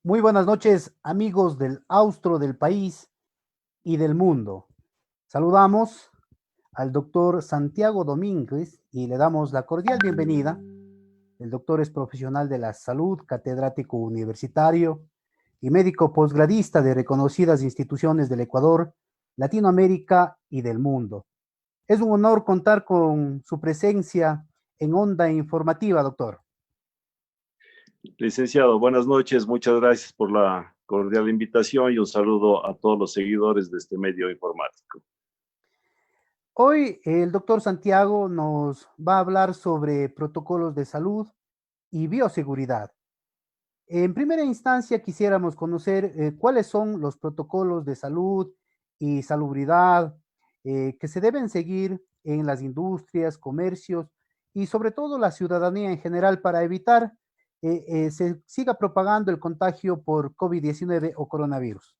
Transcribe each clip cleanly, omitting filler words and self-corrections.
Muy buenas noches, amigos del austro del país y del mundo. Saludamos al doctor Santiago Domínguez y le damos la cordial bienvenida. El doctor es profesional de la salud, catedrático universitario y médico posgradista de reconocidas instituciones del Ecuador, Latinoamérica y del mundo. Es un honor contar con su presencia en Onda Informativa, doctor. Licenciado, buenas noches. Muchas gracias por la cordial invitación y un saludo a todos los seguidores de este medio informático. Hoy el doctor Santiago nos va a hablar sobre protocolos de salud y bioseguridad. En primera instancia, quisiéramos conocer cuáles son los protocolos de salud y salubridad que se deben seguir en las industrias, comercios y sobre todo la ciudadanía en general para evitar se siga propagando el contagio por COVID-19 o coronavirus.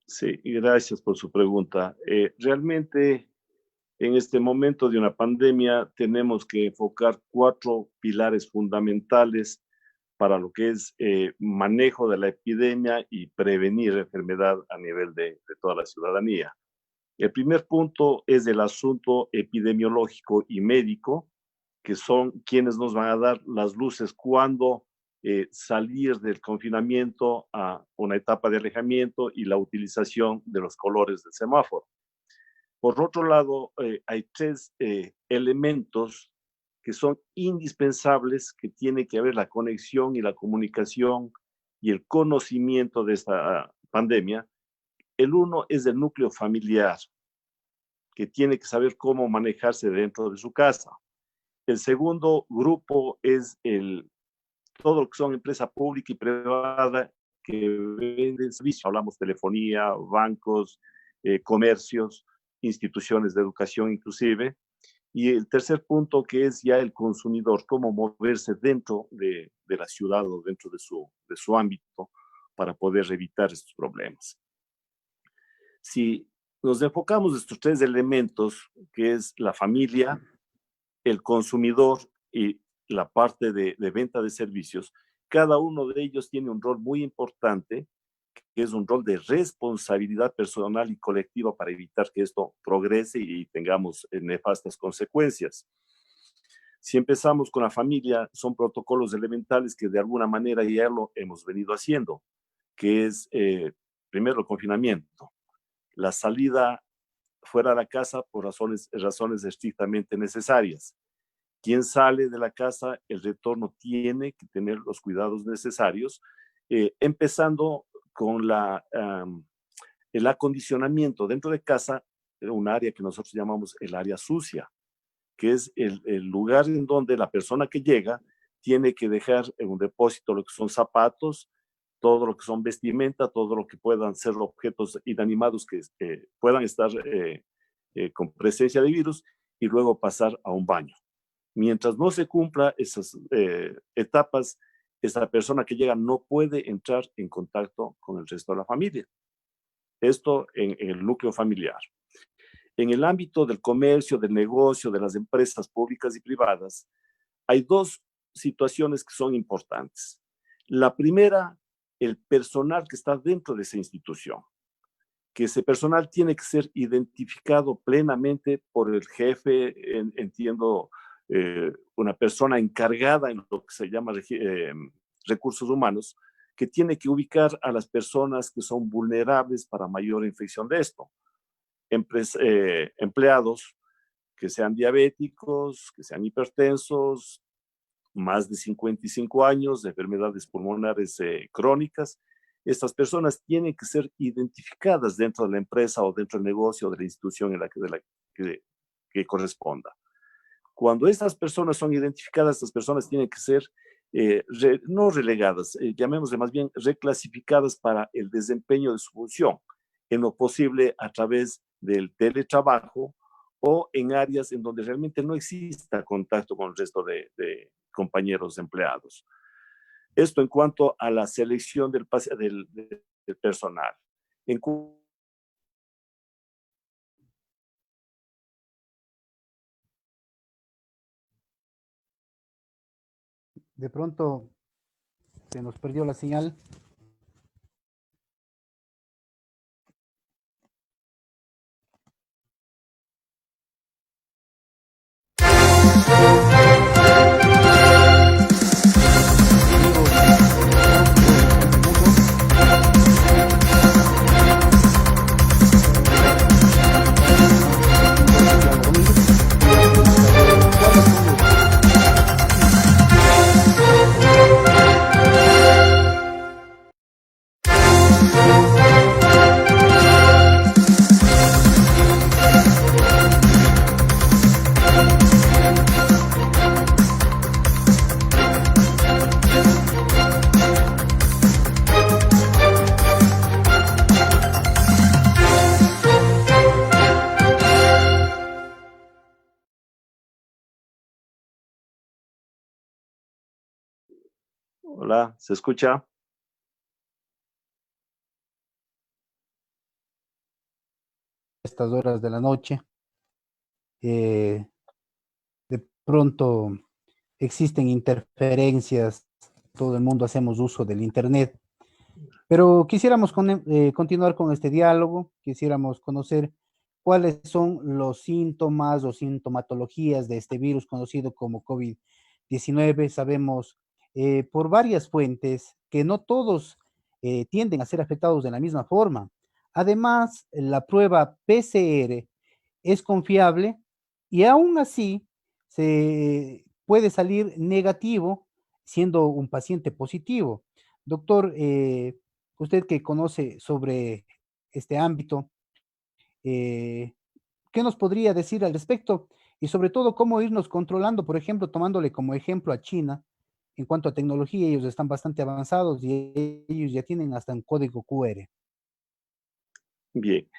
Sí, y gracias por su pregunta. Realmente, en este momento de una pandemia, tenemos que enfocar cuatro pilares fundamentales para lo que es manejo de la epidemia y prevenir la enfermedad a nivel de toda la ciudadanía. El primer punto es el asunto epidemiológico y médico, que son quienes nos van a dar las luces cuando salir del confinamiento a una etapa de alejamiento y la utilización de los colores del semáforo. Por otro lado, hay tres elementos que son indispensables, que tiene que haber la conexión y la comunicación y el conocimiento de esta pandemia. El uno es el núcleo familiar, que tiene que saber cómo manejarse dentro de su casa. El segundo grupo es todo lo que son empresa pública y privada que venden servicios. Hablamos telefonía, bancos, comercios, instituciones de educación inclusive. Y el tercer punto que es ya el consumidor, cómo moverse dentro de la ciudad o dentro de su ámbito para poder evitar estos problemas. Si nos enfocamos en estos tres elementos, que es la familia, el consumidor y la parte de venta de servicios, cada uno de ellos tiene un rol muy importante, que es un rol de responsabilidad personal y colectiva para evitar que esto progrese y tengamos nefastas consecuencias. Si empezamos con la familia, son protocolos elementales que de alguna manera ya lo hemos venido haciendo, que es primero el confinamiento, la salida fuera de la casa por razones estrictamente necesarias. Quien sale de la casa, el retorno tiene que tener los cuidados necesarios, empezando con el acondicionamiento dentro de casa, un área que nosotros llamamos el área sucia, que es el lugar en donde la persona que llega tiene que dejar en un depósito lo que son zapatos, todo lo que son vestimenta, todo lo que puedan ser objetos inanimados que puedan estar con presencia de virus y luego pasar a un baño. Mientras no se cumpla esas etapas, esa persona que llega no puede entrar en contacto con el resto de la familia. Esto en el núcleo familiar. En el ámbito del comercio, del negocio, de las empresas públicas y privadas, hay dos situaciones que son importantes. La primera, el personal que está dentro de esa institución, que ese personal tiene que ser identificado plenamente por el jefe, entiendo, una persona encargada en lo que se llama recursos humanos, que tiene que ubicar a las personas que son vulnerables para mayor infección de esto. Empleados que sean diabéticos, que sean hipertensos, más de 55 años, de enfermedades pulmonares crónicas. Estas personas tienen que ser identificadas dentro de la empresa o dentro del negocio o de la institución en que corresponda. Cuando estas personas son identificadas, estas personas tienen que ser no relegadas, llamémosle más bien reclasificadas para el desempeño de su función, en lo posible a través del teletrabajo o en áreas en donde realmente no exista contacto con el resto de compañeros empleados. Esto en cuanto a la selección del personal. En De pronto Se nos perdió la señal. Hola, ¿se escucha? Estas horas de la noche. De pronto existen interferencias, todo el mundo hacemos uso del Internet, pero quisiéramos continuar con este diálogo, quisiéramos conocer cuáles son los síntomas o sintomatologías de este virus conocido como COVID-19. Sabemos por varias fuentes que no todos tienden a ser afectados de la misma forma. Además, la prueba PCR es confiable y aún así se puede salir negativo siendo un paciente positivo. Doctor, usted que conoce sobre este ámbito, eh, ¿qué nos podría decir al respecto? Y sobre todo, cómo irnos controlando, por ejemplo, tomándole como ejemplo a China, en cuanto a tecnología, ellos están bastante avanzados y ellos ya tienen hasta un código QR. Bien.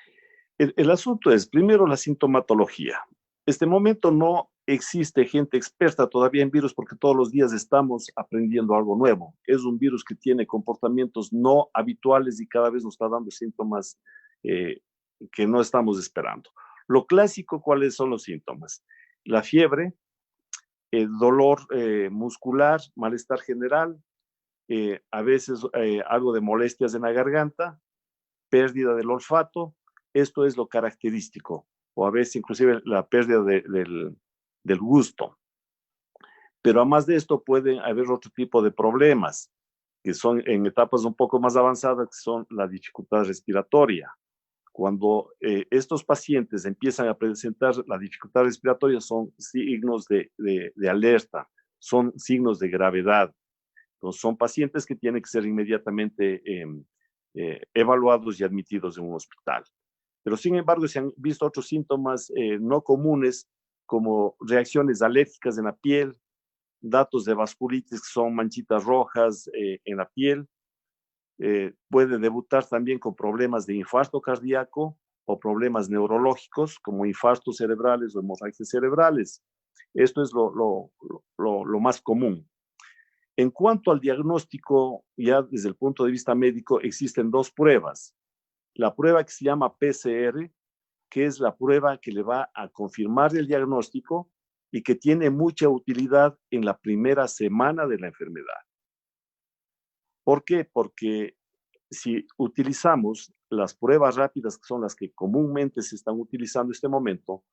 El asunto es, primero, la sintomatología. Este momento no existe gente experta todavía en virus porque todos los días estamos aprendiendo algo nuevo. Es un virus que tiene comportamientos no habituales y cada vez nos está dando síntomas eh, que no estamos esperando. Lo clásico, ¿cuáles son los síntomas? La fiebre, dolor muscular, malestar general, a veces algo de molestias en la garganta, pérdida del olfato. Esto es lo característico, o a veces inclusive la pérdida del gusto. Pero además de esto pueden haber otro tipo de problemas, que son en etapas un poco más avanzadas, que son la dificultad respiratoria. Cuando estos pacientes empiezan a presentar la dificultad respiratoria, son signos de alerta, son signos de gravedad. Entonces, son pacientes que tienen que ser inmediatamente evaluados y admitidos en un hospital. Pero sin embargo, se han visto otros síntomas no comunes, como reacciones alérgicas en la piel, datos de vasculitis, que son manchitas rojas en la piel. Puede debutar también con problemas de infarto cardíaco o problemas neurológicos, como infartos cerebrales o hemorragias cerebrales. Esto es lo más común. En cuanto al diagnóstico, ya desde el punto de vista médico, existen dos pruebas. La prueba que se llama PCR, que es la prueba que le va a confirmar el diagnóstico y que tiene mucha utilidad en la primera semana de la enfermedad. ¿Por qué? Porque si utilizamos las pruebas rápidas, que son las que comúnmente se están utilizando en este momento,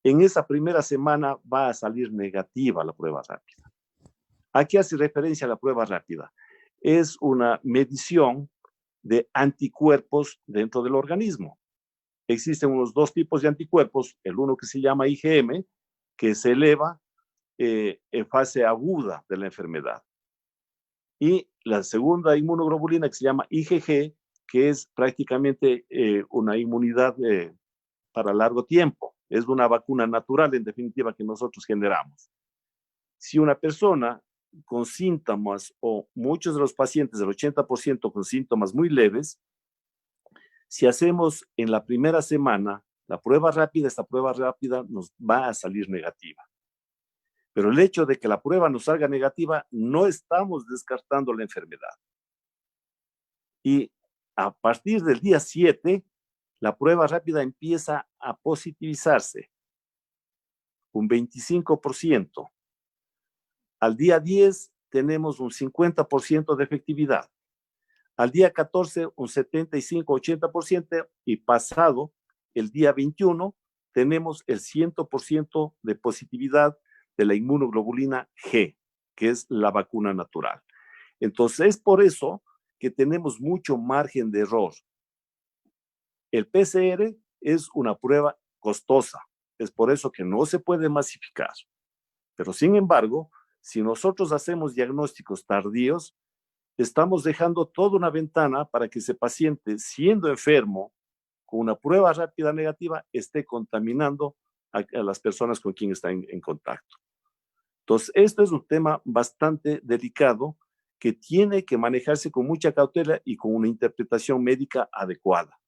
en esa primera semana va a salir negativa la prueba rápida. ¿A qué hace referencia la prueba rápida? Es una medición de anticuerpos dentro del organismo. Existen unos dos tipos de anticuerpos, el uno que se llama IgM, que se eleva en fase aguda de la enfermedad. Y la segunda inmunoglobulina que se llama IgG, que es prácticamente una inmunidad para largo tiempo. Es una vacuna natural, en definitiva, que nosotros generamos. Si una persona con síntomas, o muchos de los pacientes, el 80% con síntomas muy leves, si hacemos en la primera semana la prueba rápida, esta prueba rápida nos va a salir negativa. Pero el hecho de que la prueba nos salga negativa, no estamos descartando la enfermedad. Y a partir del día 7, la prueba rápida empieza a positivizarse un 25%. Al día 10 tenemos un 50% de efectividad. Al día 14, un 75-80%, y pasado el día 21, tenemos el 100% de positividad de la inmunoglobulina G, que es la vacuna natural. Entonces, es por eso que tenemos mucho margen de error. El PCR es una prueba costosa, es por eso que no se puede masificar. Pero, sin embargo, si nosotros hacemos diagnósticos tardíos, estamos dejando toda una ventana para que ese paciente, siendo enfermo, con una prueba rápida negativa, esté contaminando a las personas con quien está en contacto. Entonces, esto es un tema bastante delicado que tiene que manejarse con mucha cautela y con una interpretación médica adecuada.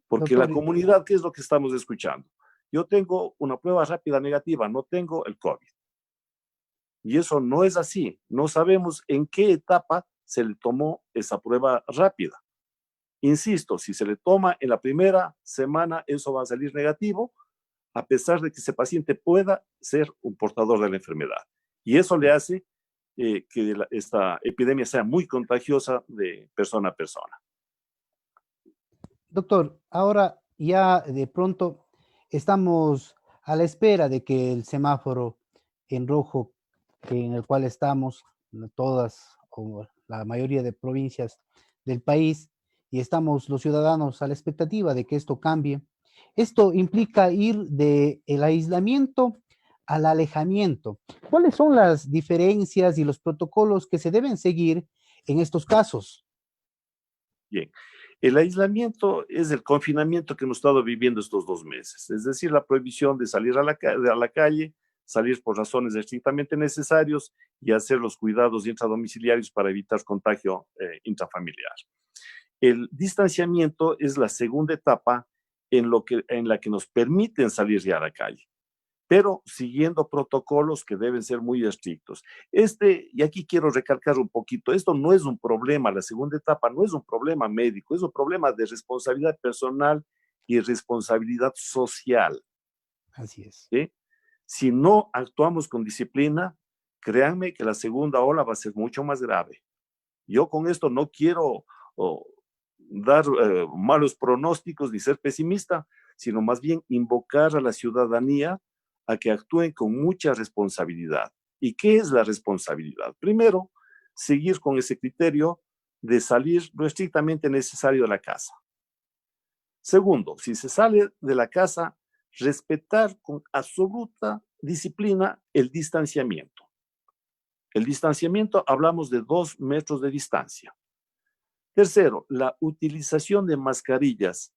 Porque Doctor, la comunidad, ¿qué es lo que estamos escuchando? Yo tengo una prueba rápida negativa, no tengo el COVID. Y eso no es así. No sabemos en qué etapa se le tomó esa prueba rápida. Insisto, si se le toma en la primera semana, eso va a salir negativo, a pesar de que ese paciente pueda ser un portador de la enfermedad. Y eso le hace que esta epidemia sea muy contagiosa de persona a persona. doctor, ahora ya de pronto estamos a la espera de que el semáforo en rojo en el cual estamos, todas o la mayoría de provincias del país, y estamos los ciudadanos a la expectativa de que esto cambie. Esto implica ir del aislamiento al alejamiento. ¿Cuáles son las diferencias y los protocolos que se deben seguir en estos casos? Bien, el aislamiento es el confinamiento que hemos estado viviendo estos 2 meses, es decir, la prohibición de salir a la calle, salir por razones estrictamente necesarios y hacer los cuidados intradomiciliarios para evitar contagio intrafamiliar. El distanciamiento es la segunda etapa en la que nos permiten salir ya a la calle, pero siguiendo protocolos que deben ser muy estrictos. Y aquí quiero recalcar un poquito, esto no es un problema, la segunda etapa no es un problema médico, es un problema de responsabilidad personal y responsabilidad social. Así es. ¿Sí? Si no actuamos con disciplina, créanme que la segunda ola va a ser mucho más grave. Yo con esto no quiero dar malos pronósticos ni ser pesimista, sino más bien invocar a la ciudadanía a que actúen con mucha responsabilidad. ¿Y qué es la responsabilidad? Primero, seguir con ese criterio de salir lo estrictamente necesario de la casa. Segundo, si se sale de la casa, respetar con absoluta disciplina el distanciamiento. El distanciamiento, hablamos de 2 metros de distancia. Tercero, la utilización de mascarillas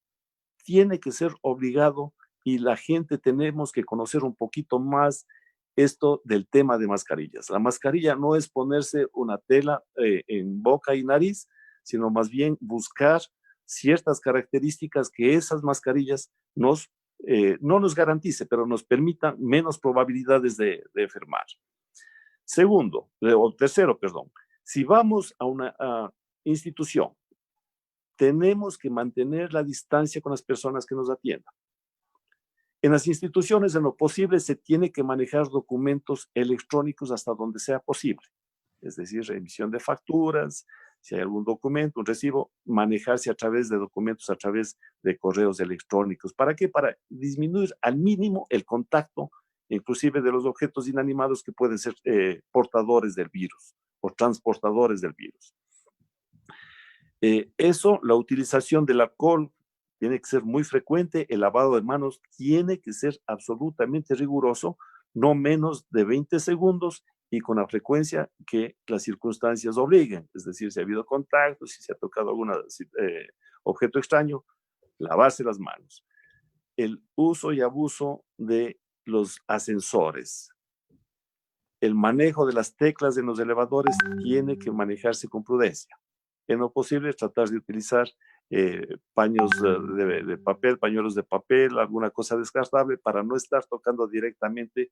tiene que ser obligado y la gente tenemos que conocer un poquito más esto del tema de mascarillas. La mascarilla no es ponerse una tela en boca y nariz, sino más bien buscar ciertas características que esas mascarillas no nos garantice, pero nos permitan menos probabilidades de enfermar. Tercero, si vamos a una institución, tenemos que mantener la distancia con las personas que nos atiendan. En las instituciones, en lo posible, se tiene que manejar documentos electrónicos hasta donde sea posible. Es decir, remisión de facturas, si hay algún documento, un recibo, manejarse a través de documentos, a través de correos electrónicos. ¿Para qué? Para disminuir al mínimo el contacto, inclusive de los objetos inanimados que pueden ser portadores del virus o transportadores del virus. La utilización del alcohol tiene que ser muy frecuente, el lavado de manos tiene que ser absolutamente riguroso, no menos de 20 segundos y con la frecuencia que las circunstancias obliguen, es decir, si ha habido contacto, si se ha tocado algún objeto extraño, lavarse las manos. El uso y abuso de los ascensores, el manejo de las teclas en los elevadores tiene que manejarse con prudencia. En lo posible, tratar de utilizar paños de papel, pañuelos de papel, alguna cosa descartable para no estar tocando directamente.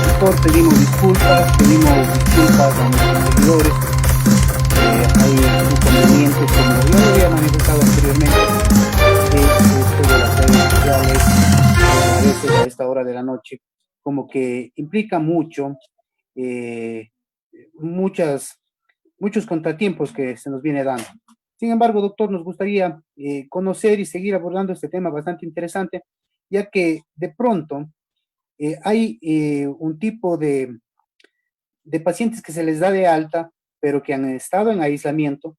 Doctor, pedimos disculpas a nuestros seguidores. Hay inconvenientes, como yo lo había manifestado anteriormente, esto de las redes sociales, a veces a esta hora de la noche, como que implica mucho, eh, muchas, muchos contratiempos que se nos viene dando. Sin embargo, doctor, nos gustaría conocer y seguir abordando este tema bastante interesante, ya que de pronto hay un tipo de pacientes que se les da de alta, pero que han estado en aislamiento,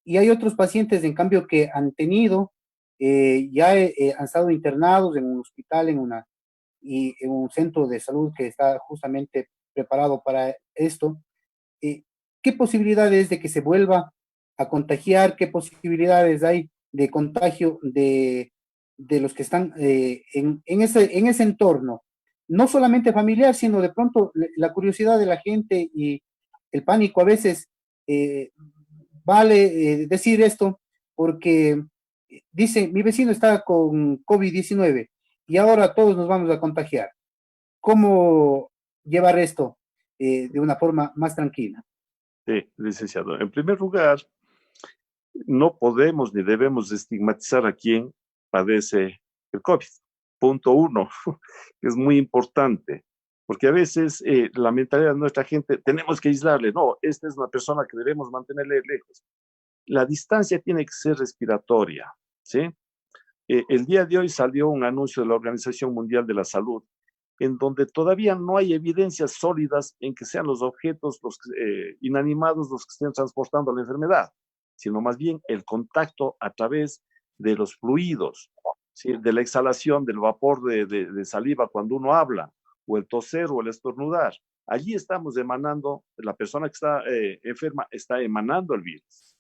y hay otros pacientes, en cambio, que han tenido, han estado internados en un hospital, y en un centro de salud que está justamente preparado para esto. eh, ¿Qué posibilidades de que se vuelva a contagiar? ¿Qué posibilidades hay de contagio de los que están en ese entorno? No solamente familiar, sino de pronto la curiosidad de la gente y el pánico a veces eh, vale decir esto porque dice, mi vecino está con COVID-19 y ahora todos nos vamos a contagiar. ¿Cómo llevar esto de una forma más tranquila? Sí, licenciado. En primer lugar, no podemos ni debemos estigmatizar a quien padece el COVID. Punto uno, que es muy importante, porque a veces la mentalidad de nuestra gente, tenemos que aislarle. No, esta es una persona que debemos mantenerle lejos. La distancia tiene que ser respiratoria, ¿sí? El día de hoy salió un anuncio de la Organización Mundial de la Salud, en donde todavía no hay evidencias sólidas en que sean los objetos los inanimados los que estén transportando la enfermedad, sino más bien el contacto a través de los fluidos, ¿sí? De la exhalación del vapor de saliva cuando uno habla, o el toser o el estornudar. Allí estamos emanando, la persona que está enferma está emanando el virus.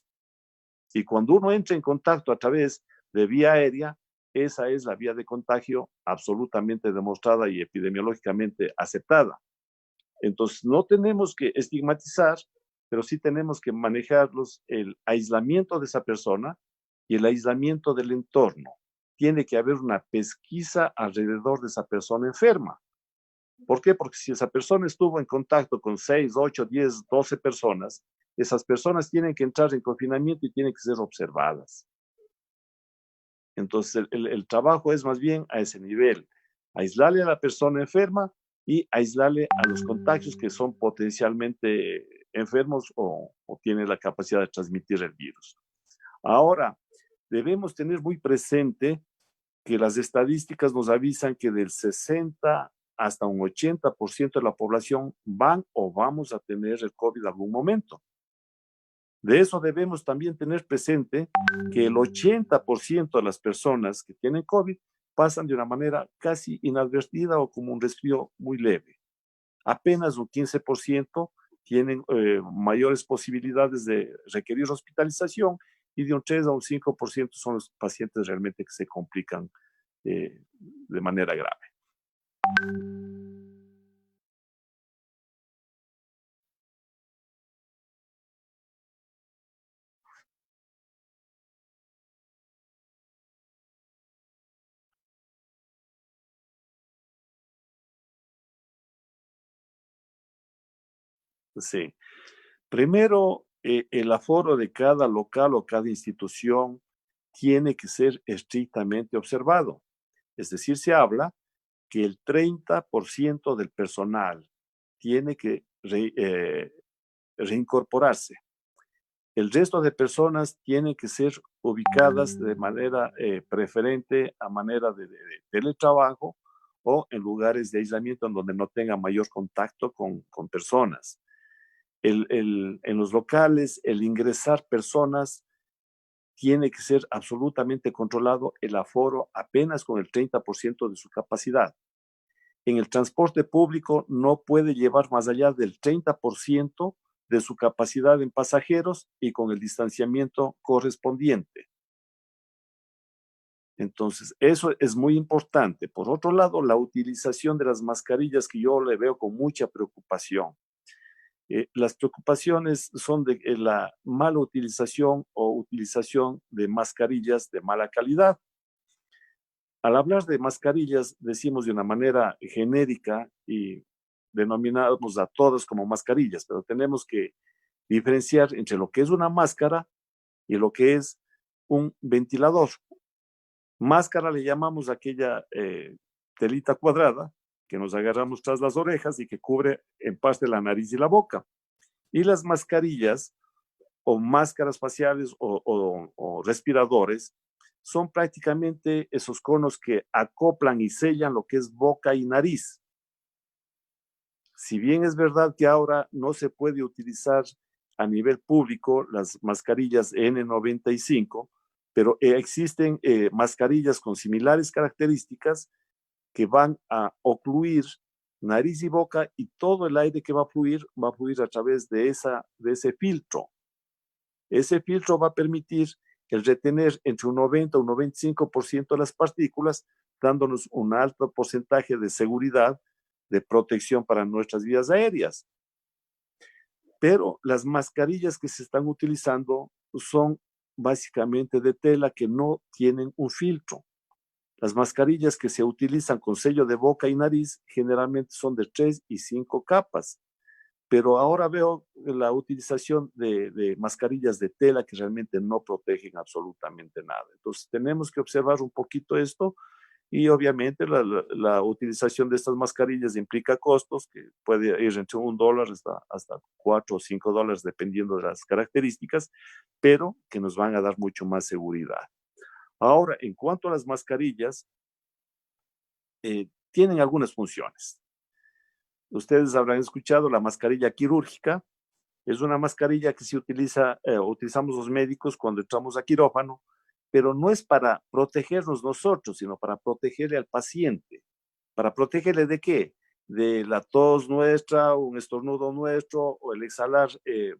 Y cuando uno entra en contacto a través de vía aérea, esa es la vía de contagio absolutamente demostrada y epidemiológicamente aceptada. Entonces, no tenemos que estigmatizar, pero sí tenemos que manejarlos el aislamiento de esa persona y el aislamiento del entorno. Tiene que haber una pesquisa alrededor de esa persona enferma. ¿Por qué? Porque si esa persona estuvo en contacto con 6, 8, 10, 12 personas, esas personas tienen que entrar en confinamiento y tienen que ser observadas. Entonces, el trabajo es más bien a ese nivel, aislarle a la persona enferma y aislarle a los contagios que son potencialmente enfermos o tienen la capacidad de transmitir el virus. Ahora, debemos tener muy presente que las estadísticas nos avisan que del 60 hasta un 80% de la población van o vamos a tener el COVID en algún momento. De eso debemos también tener presente que el 80% de las personas que tienen COVID pasan de una manera casi inadvertida o como un resfrío muy leve. Apenas un 15% tienen mayores posibilidades de requerir hospitalización y de un 3 a un 5% son los pacientes realmente que se complican de manera grave. Sí. Primero, el aforo de cada local o cada institución tiene que ser estrictamente observado. Es decir, se habla que el 30% del personal tiene que reincorporarse. El resto de personas tienen que ser ubicadas de manera preferente a manera de teletrabajo o en lugares de aislamiento en donde no tenga mayor contacto con personas. En los locales, el ingresar personas tiene que ser absolutamente controlado, el aforo apenas con el 30% de su capacidad. En el transporte público no puede llevar más allá del 30% de su capacidad en pasajeros y con el distanciamiento correspondiente. Entonces, eso es muy importante. Por otro lado, la utilización de las mascarillas que yo le veo con mucha preocupación. Las preocupaciones son de la mala utilización o utilización de mascarillas de mala calidad. Al hablar de mascarillas, decimos de una manera genérica y denominamos a todas como mascarillas, pero tenemos que diferenciar entre lo que es una máscara y lo que es un ventilador. Máscara le llamamos aquella telita cuadrada que nos agarramos tras las orejas y que cubre en parte la nariz y la boca. Y las mascarillas o máscaras faciales o respiradores son prácticamente esos conos que acoplan y sellan lo que es boca y nariz. Si bien es verdad que ahora no se puede utilizar a nivel público las mascarillas N95, pero existen mascarillas con similares características que van a ocluir nariz y boca y todo el aire que va a fluir a través de ese filtro. Ese filtro va a permitir el retener entre un 90 y un 95% de las partículas, dándonos un alto porcentaje de seguridad, de protección para nuestras vías aéreas. Pero las mascarillas que se están utilizando son básicamente de tela que no tienen un filtro. Las mascarillas que se utilizan con sello de boca y nariz generalmente son de 3 y 5 capas, pero ahora veo la utilización de mascarillas de tela que realmente no protegen absolutamente nada. Entonces tenemos que observar un poquito esto y obviamente la utilización de estas mascarillas implica costos que puede ir entre $1 hasta $4 o $5 dependiendo de las características, pero que nos van a dar mucho más seguridad. Ahora, en cuanto a las mascarillas, tienen algunas funciones. Ustedes habrán escuchado la mascarilla quirúrgica. Es una mascarilla que se utiliza, utilizamos los médicos cuando entramos a quirófano, pero no es para protegernos nosotros, sino para protegerle al paciente. ¿Para protegerle de qué? De la tos nuestra, un estornudo nuestro o el exhalar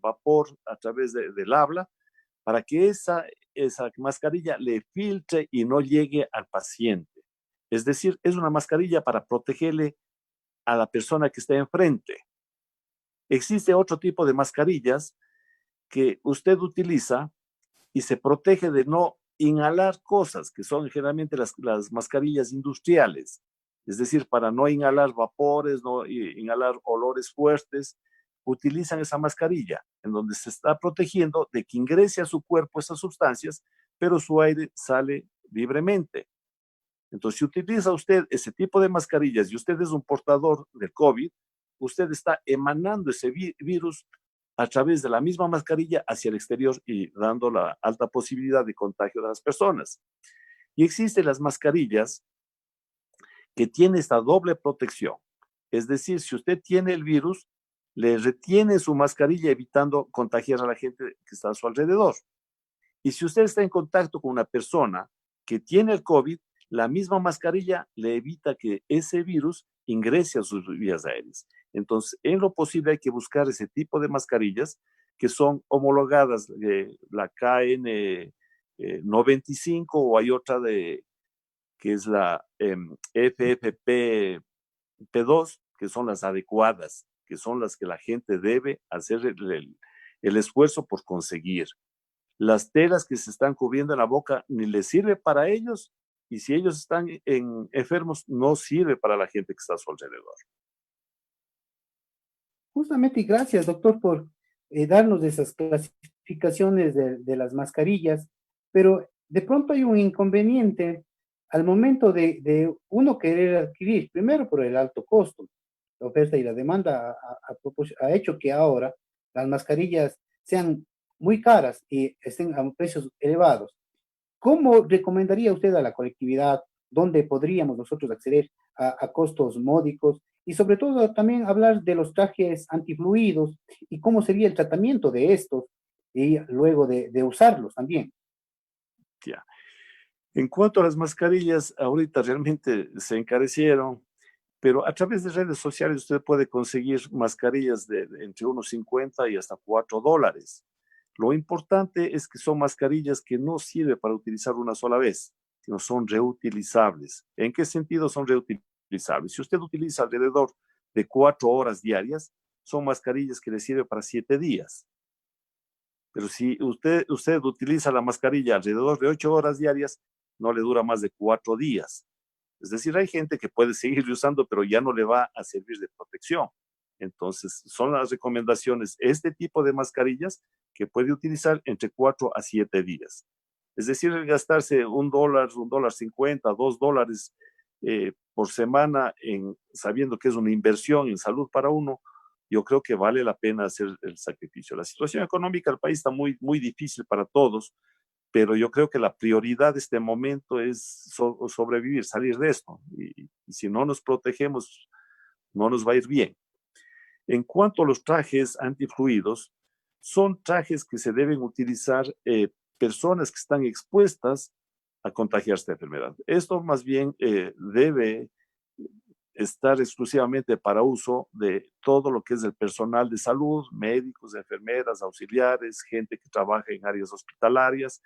vapor a través del habla, para que esa mascarilla le filtre y no llegue al paciente. Es decir, es una mascarilla para protegerle a la persona que está enfrente. Existe otro tipo de mascarillas que usted utiliza y se protege de no inhalar cosas, que son generalmente las mascarillas industriales. Es decir, para no inhalar vapores, no inhalar olores fuertes, utilizan esa mascarilla en donde se está protegiendo de que ingrese a su cuerpo esas sustancias, pero su aire sale libremente. Entonces, si utiliza usted ese tipo de mascarillas y usted es un portador del COVID, usted está emanando ese virus a través de la misma mascarilla hacia el exterior y dando la alta posibilidad de contagio de las personas. Y existen las mascarillas que tienen esta doble protección. Es decir, si usted tiene el virus, le retiene su mascarilla evitando contagiar a la gente que está a su alrededor. Y si usted está en contacto con una persona que tiene el COVID, la misma mascarilla le evita que ese virus ingrese a sus vías aéreas. Entonces, en lo posible hay que buscar ese tipo de mascarillas que son homologadas, la KN95 o hay otra que es la FFP2, que son las adecuadas, que son las que la gente debe hacer el esfuerzo por conseguir. Las telas que se están cubriendo en la boca ni les sirve para ellos y si ellos están enfermos no sirve para la gente que está a su alrededor. Justamente, y gracias, doctor, por darnos esas clasificaciones de las mascarillas, pero de pronto hay un inconveniente al momento de uno querer adquirir, primero por el alto costo. La oferta y la demanda ha hecho que ahora las mascarillas sean muy caras y estén a precios elevados. ¿Cómo recomendaría usted a la colectividad dónde podríamos nosotros acceder a costos módicos? Y sobre todo también hablar de los trajes antifluidos y cómo sería el tratamiento de estos y luego de usarlos también. Ya. En cuanto a las mascarillas, ahorita realmente se encarecieron, pero a través de redes sociales usted puede conseguir mascarillas de entre unos 50 y hasta $4. Lo importante es que son mascarillas que no sirven para utilizar una sola vez, sino son reutilizables. ¿En qué sentido son reutilizables? Si usted utiliza alrededor de 4 horas diarias, son mascarillas que le sirven para 7 días. Pero si usted utiliza la mascarilla alrededor de 8 horas diarias, no le dura más de 4 días. Es decir, hay gente que puede seguir usando, pero ya no le va a servir de protección. Entonces, son las recomendaciones, este tipo de mascarillas que puede utilizar entre 4 a 7 días. Es decir, el gastarse $1, $1.50, $2 por semana sabiendo que es una inversión en salud para uno, yo creo que vale la pena hacer el sacrificio. La situación económica del país está muy, muy difícil para todos, pero yo creo que la prioridad de este momento es sobrevivir, salir de esto. Y si no nos protegemos, no nos va a ir bien. En cuanto a los trajes antifluidos, son trajes que se deben utilizar personas que están expuestas a contagiarse de enfermedad. Esto más bien debe estar exclusivamente para uso de todo lo que es el personal de salud, médicos, enfermeras, auxiliares, gente que trabaja en áreas hospitalarias,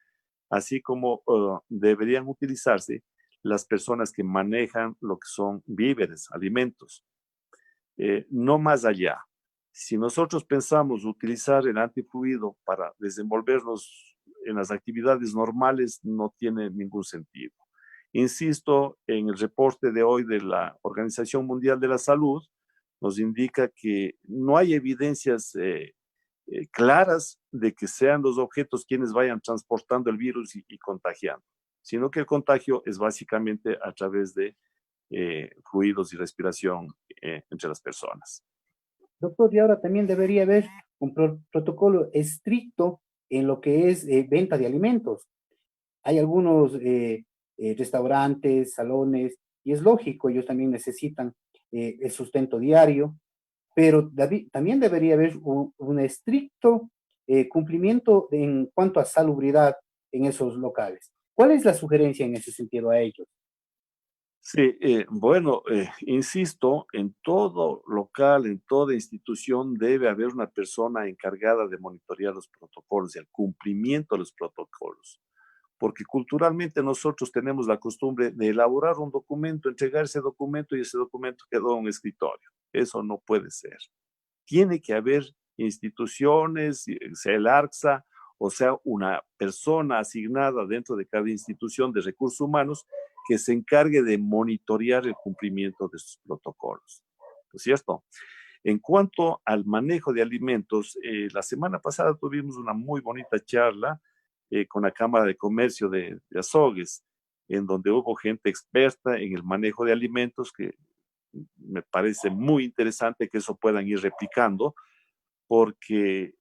así como deberían utilizarse las personas que manejan lo que son víveres, alimentos. No más allá. Si nosotros pensamos utilizar el antifluido para desenvolvernos en las actividades normales, no tiene ningún sentido. Insisto, en el reporte de hoy de la Organización Mundial de la Salud, nos indica que no hay evidencias claras de que sean los objetos quienes vayan transportando el virus y contagiando, sino que el contagio es básicamente a través de fluidos y respiración entre las personas. Doctor, y ahora también debería haber un protocolo estricto en lo que es venta de alimentos. Hay algunos restaurantes, salones, y es lógico, ellos también necesitan el sustento diario, pero también debería haber un estricto cumplimiento en cuanto a salubridad en esos locales. ¿Cuál es la sugerencia en ese sentido a ellos? Sí, bueno, insisto, en todo local, en toda institución debe haber una persona encargada de monitorear los protocolos y el cumplimiento de los protocolos, porque culturalmente nosotros tenemos la costumbre de elaborar un documento, entregar ese documento y ese documento quedó en un escritorio. Eso no puede ser. Tiene que haber instituciones, sea el ARCSA, o sea, una persona asignada dentro de cada institución de recursos humanos que se encargue de monitorear el cumplimiento de estos protocolos. ¿No es cierto? En cuanto al manejo de alimentos, la semana pasada tuvimos una muy bonita charla con la Cámara de Comercio de Azogues, en donde hubo gente experta en el manejo de alimentos que me parece muy interesante que eso puedan ir replicando, porque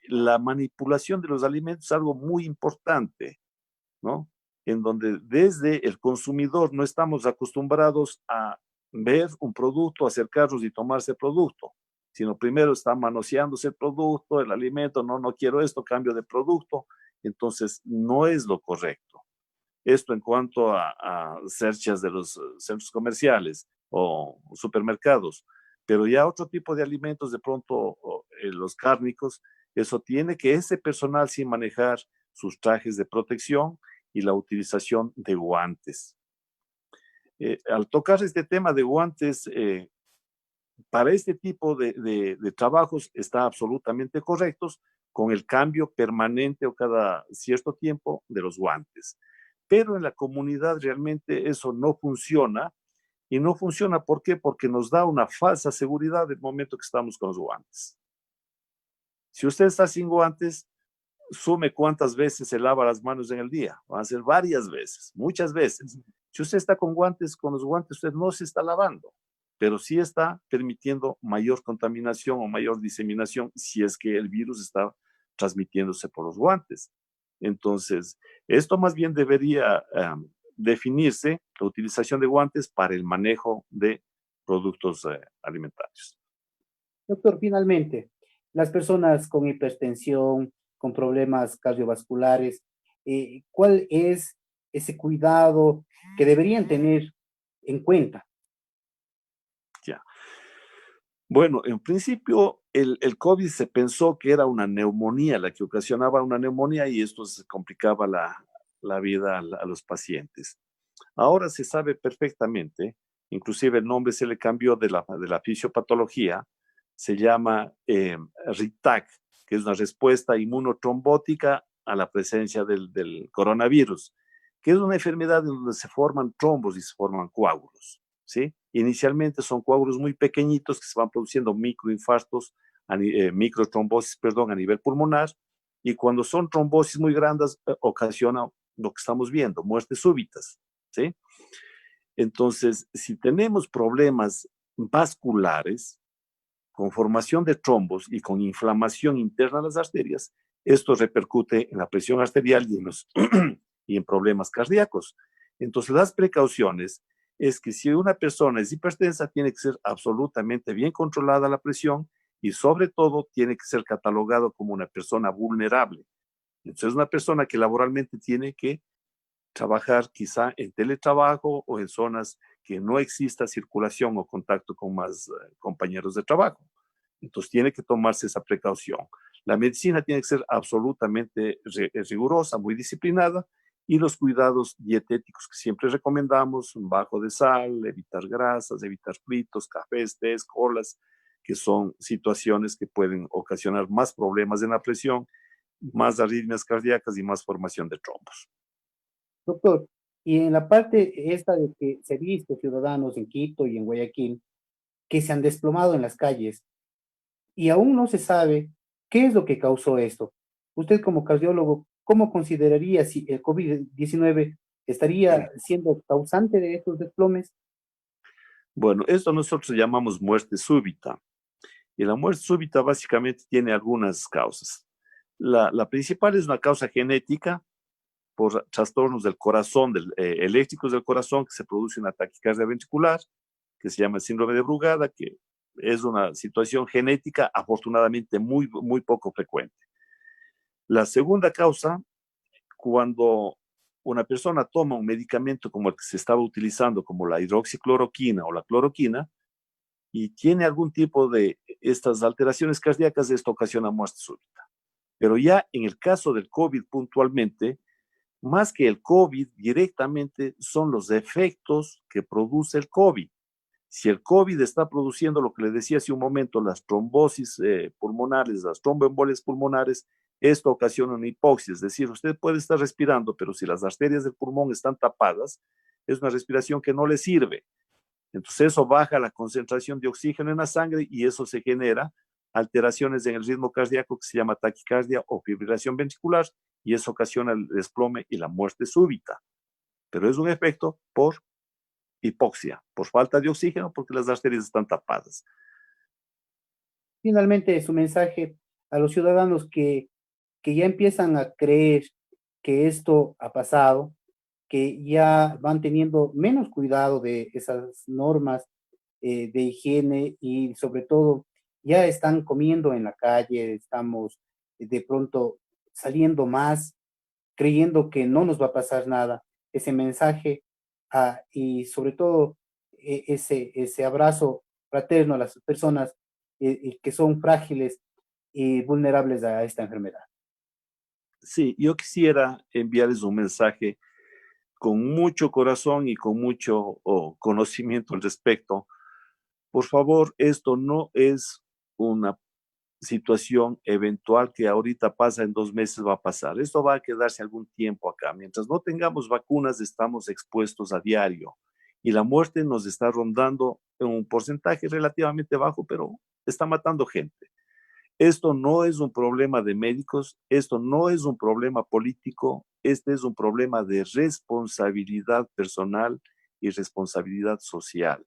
la manipulación de los alimentos es algo muy importante, ¿no? En donde desde el consumidor no estamos acostumbrados a ver un producto, acercarnos y tomarse el producto, sino primero está manoseándose el producto, el alimento, no, no quiero esto, cambio de producto, entonces no es lo correcto. Esto en cuanto a cerchas de los centros comerciales o supermercados, pero ya otro tipo de alimentos, de pronto los cárnicos, eso tiene que ese personal sí manejar sus trajes de protección y la utilización de guantes. Al tocar este tema de guantes, para este tipo de trabajos está absolutamente correctos con el cambio permanente o cada cierto tiempo de los guantes. Pero en la comunidad realmente eso no funciona. Y no funciona, ¿por qué? Porque nos da una falsa seguridad del momento que estamos con los guantes. Si usted está sin guantes, sume cuántas veces se lava las manos en el día. Van a ser varias veces, muchas veces. Si usted está con guantes, con los guantes usted no se está lavando, pero sí está permitiendo mayor contaminación o mayor diseminación si es que el virus está transmitiéndose por los guantes. Entonces, esto más bien debería definirse, la utilización de guantes para el manejo de productos alimentarios. Doctor, finalmente, las personas con hipertensión, con problemas cardiovasculares, ¿cuál es ese cuidado que deberían tener en cuenta? Ya. Bueno, en principio el COVID se pensó que era una neumonía, la que ocasionaba una neumonía y esto se complicaba la vida a los pacientes. Ahora se sabe perfectamente, inclusive el nombre se le cambió de la fisiopatología, se llama RITAC, que es una respuesta inmunotrombótica a la presencia del coronavirus, que es una enfermedad en donde se forman trombos y se forman coágulos, ¿sí? Inicialmente son coágulos muy pequeñitos que se van produciendo microinfartos, microtrombosis, perdón, a nivel pulmonar, y cuando son trombosis muy grandes, ocasiona lo que estamos viendo, muertes súbitas, ¿sí? Entonces, si tenemos problemas vasculares, con formación de trombos y con inflamación interna de las arterias, esto repercute en la presión arterial y en problemas cardíacos. Entonces, las precauciones es que si una persona es hipertensa, tiene que ser absolutamente bien controlada la presión y sobre todo tiene que ser catalogado como una persona vulnerable. Entonces, es una persona que laboralmente tiene que trabajar quizá en teletrabajo o en zonas que no exista circulación o contacto con más compañeros de trabajo. Entonces tiene que tomarse esa precaución. La medicina tiene que ser absolutamente rigurosa, muy disciplinada, y los cuidados dietéticos que siempre recomendamos, bajo de sal, evitar grasas, evitar fritos, cafés, tés, colas, que son situaciones que pueden ocasionar más problemas en la presión, más arritmias cardíacas y más formación de trombos. Doctor, y en la parte esta de que se viste ciudadanos en Quito y en Guayaquil que se han desplomado en las calles y aún no se sabe qué es lo que causó esto. Usted como cardiólogo, ¿cómo consideraría si el COVID-19 estaría siendo causante de estos desplomes? Bueno, esto nosotros llamamos muerte súbita. Y la muerte súbita básicamente tiene algunas causas. La principal es una causa genética por trastornos del corazón, eléctricos del corazón, que se produce una taquicardia ventricular, que se llama el síndrome de Brugada, que es una situación genética afortunadamente muy, muy poco frecuente. La segunda causa, cuando una persona toma un medicamento como el que se estaba utilizando, como la hidroxicloroquina o la cloroquina, y tiene algún tipo de estas alteraciones cardíacas, esto ocasiona muerte súbita. Pero ya en el caso del COVID puntualmente, más que el COVID directamente son los efectos que produce el COVID. Si el COVID está produciendo lo que le decía hace un momento, las trombosis pulmonares, las tromboembolias pulmonares, esto ocasiona una hipoxia, es decir, usted puede estar respirando, pero si las arterias del pulmón están tapadas, es una respiración que no le sirve. Entonces eso baja la concentración de oxígeno en la sangre y eso se genera alteraciones en el ritmo cardíaco que se llama taquicardia o fibrilación ventricular y eso ocasiona el desplome y la muerte súbita. Pero es un efecto por hipoxia, por falta de oxígeno porque las arterias están tapadas. Finalmente, su mensaje a los ciudadanos que ya empiezan a creer que esto ha pasado, que ya van teniendo menos cuidado de esas normas de higiene y sobre todo ya están comiendo en la calle, estamos de pronto saliendo más, creyendo que no nos va a pasar nada. Ese mensaje y sobre todo ese abrazo fraterno a las personas que son frágiles y vulnerables a esta enfermedad. Sí, yo quisiera enviarles un mensaje con mucho corazón y con mucho conocimiento al respecto. Por favor, esto no es una situación eventual que ahorita pasa en 2 meses va a pasar. Esto va a quedarse algún tiempo acá. Mientras no tengamos vacunas, estamos expuestos a diario y la muerte nos está rondando en un porcentaje relativamente bajo, pero está matando gente. Esto no es un problema de médicos, esto no es un problema político, este es un problema de responsabilidad personal y responsabilidad social.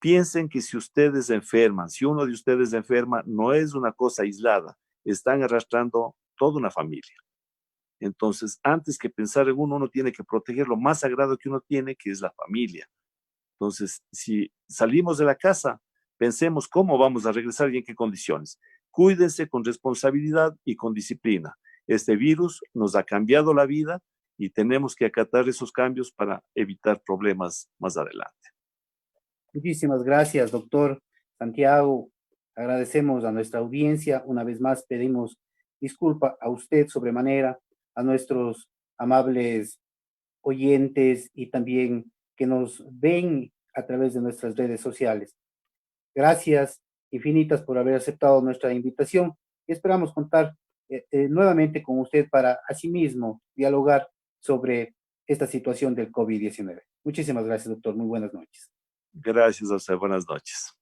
Piensen que si ustedes enferman, si uno de ustedes enferma, no es una cosa aislada, están arrastrando toda una familia. Entonces, antes que pensar en uno, uno tiene que proteger lo más sagrado que uno tiene, que es la familia. Entonces, si salimos de la casa, pensemos cómo vamos a regresar y en qué condiciones. Cuídense con responsabilidad y con disciplina. Este virus nos ha cambiado la vida y tenemos que acatar esos cambios para evitar problemas más adelante. Muchísimas gracias, doctor Santiago. Agradecemos a nuestra audiencia. Una vez más pedimos disculpa a usted sobremanera, a nuestros amables oyentes y también que nos ven a través de nuestras redes sociales. Gracias infinitas por haber aceptado nuestra invitación y esperamos contar nuevamente con usted para asimismo dialogar sobre esta situación del COVID-19. Muchísimas gracias, doctor. Muy buenas noches. Gracias a usted. Buenas noches.